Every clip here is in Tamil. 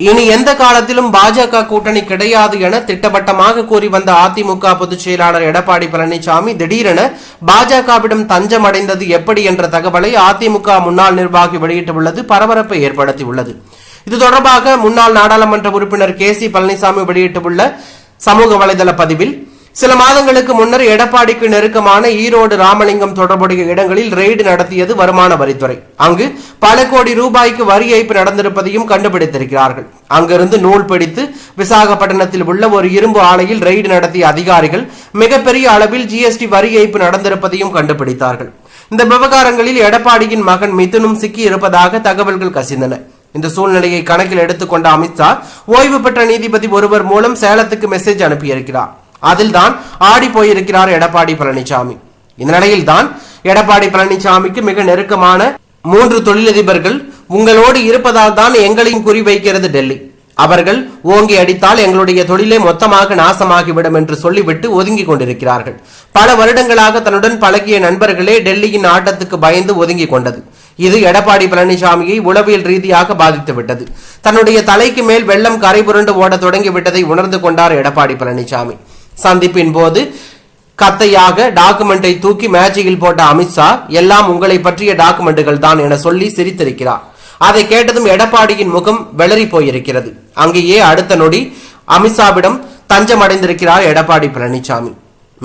இனி எந்த காலத்திலும் பாஜக கூட்டணி கிடையாது என திட்டவட்டமாக கூறி வந்த அதிமுக பொதுச் செயலாளர் எடப்பாடி பழனிசாமி திடீரென பாஜகவிடம் தஞ்சம் அடைந்தது எப்படி என்ற தகவலை அதிமுக முன்னாள் நிர்வாகி வெளியிட்டுள்ளது பரபரப்பை ஏற்படுத்தியுள்ளது. இது தொடர்பாக முன்னாள் நாடாளுமன்ற உறுப்பினர் கே.சி. பழனிசாமி வெளியிட்டுள்ள சமூக வலைதள பதிவில், சில மாதங்களுக்கு முன்னர் எடப்பாடிக்கு நெருக்கமான ஈரோடு ராமலிங்கம் தொடர்புடைய இடங்களில் ரெய்டு நடத்தியது வருமான வரித்துறை. அங்கு பல கோடி ரூபாய்க்கு வரி ஏய்ப்பு நடந்திருப்பதையும் கண்டுபிடித்திருக்கிறார்கள். அங்கிருந்து நூல் பிடித்து விசாகப்பட்டினத்தில் உள்ள ஒரு இரும்பு ஆலையில் ரெய்டு நடத்திய அதிகாரிகள் மிகப்பெரிய அளவில் ஜிஎஸ்டி வரி ஏய்ப்பு நடந்திருப்பதையும் கண்டுபிடித்தார்கள். இந்த விவகாரங்களில் எடப்பாடியின் மகன் மிதுனும் சிக்கி இருப்பதாக தகவல்கள் கசிந்தன. இந்த சூழ்நிலையை கணக்கில் எடுத்துக்கொண்ட அமித்ஷா ஓய்வு பெற்ற நீதிபதி ஒருவர் மூலம் சேலத்துக்கு மெசேஜ் அனுப்பியிருக்கிறார். அதில் தான் ஆடி போயிருக்கிறார் எடப்பாடி பழனிசாமி. இந்த நிலையில் தான் எடப்பாடி பழனிசாமிக்கு மிக நெருக்கமான 3 தொழிலதிபர்கள் உங்களோடு இருப்பதால் தான் எங்களையும் குறிவைக்கிறது டெல்லி. அவர்கள் ஓங்கி அடித்தால் எங்களுடைய தொழிலை மொத்தமாக நாசமாகிவிடும் என்று சொல்லிவிட்டு ஒதுங்கி கொண்டிருக்கிறார்கள். பல வருடங்களாக தன்னுடன் பழகிய நண்பர்களே டெல்லியின் ஆட்டத்துக்கு பயந்து ஒதுங்கி கொண்டது. இது எடப்பாடி பழனிசாமியை உளவியல் ரீதியாக பாதித்துவிட்டது. தன்னுடைய தலைக்கு மேல் வெள்ளம் கரை புரண்டு ஓட தொடங்கிவிட்டதை உணர்ந்து கொண்டார் எடப்பாடி பழனிசாமி. சந்திப்பின் போது கத்தையாக டாக்குமெண்டை தூக்கி மேஜையில் போட்ட அமித்ஷா, எல்லாம் உங்களை பற்றிய டாக்குமெண்டுகள் தான் என சொல்லி சிரித்திருக்கிறார். அதை கேட்டதும் எடப்பாடியின் முகம் வெளறி போயிருக்கிறது. அங்கேயே அடுத்த நொடி அமித்ஷாவிடம் தஞ்சம் அடைந்திருக்கிறார் எடப்பாடி பழனிசாமி.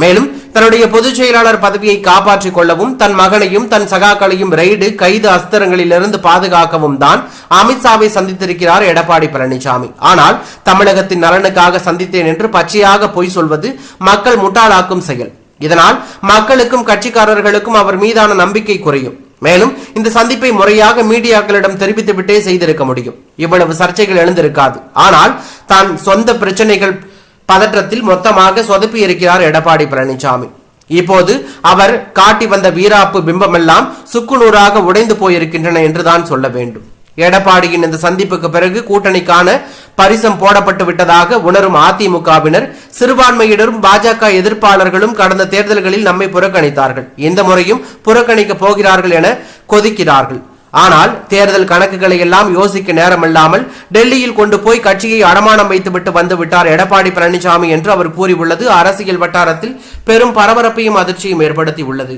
மேலும் தன்னுடைய பொதுச் செயலாளர் பதவியை காப்பாற்றிக் கொள்ளவும் தன் மகனையும் தன் சகாக்களையும் ரெய்டு கைது அஸ்திரங்களிலிருந்து பாதுகாக்கவும் தான் அமித்ஷாவை சந்தித்திருக்கிறார் எடப்பாடி பழனிசாமி. ஆனால் தமிழகத்தின் நலனுக்காக சந்தித்தேன் என்று பச்சையாக பொய் சொல்வது மக்கள் முட்டாளாக்கும் செயல். இதனால் மக்களுக்கும் கட்சிக்காரர்களுக்கும் அவர் மீதான நம்பிக்கை குறையும். மேலும் இந்த சந்திப்பை முறையாக மீடியாக்களிடம் தெரிவித்துவிட்டே செய்திருக்க முடியும். இவ்வளவு சர்ச்சைகள் எழுந்திருக்காது. ஆனால் தான் சொந்த பிரச்சனைகள் பதற்றத்தில் மொத்தமாக சொதப்பி இருக்கிறார் எடப்பாடி பழனிசாமி. இப்போது அவர் காட்டி வந்த வீராப்பு பிம்பமெல்லாம் சுக்குநூறாக உடைந்து போயிருக்கின்றன என்றுதான் சொல்ல வேண்டும். எடப்பாடியின் இந்த சந்திப்புக்கு பிறகு கூட்டணிக்கான பரிசம் போடப்பட்டு விட்டதாக உணரும் அதிமுகவினர், சிறுபான்மையினரும் பாஜக எதிர்ப்பாளர்களும் கடந்த தேர்தல்களில் நம்மை புறக்கணித்தார்கள், இந்த முறையும் புறக்கணிக்க போகிறார்கள் என கொதிக்கிறார்கள். ஆனால் தேர்தல் கணக்குகளை எல்லாம் யோசிக்க நேரமில்லாமல் டெல்லியில் கொண்டு போய் கட்சியை அடமானம் வைத்துவிட்டு வந்து விட்டார் எடப்பாடி பழனிசாமி என்று அவர் கூறியுள்ளது அரசியல் வட்டாரத்தில் பெரும் பரபரப்பையும் அதிர்ச்சியும் ஏற்படுத்தி உள்ளது.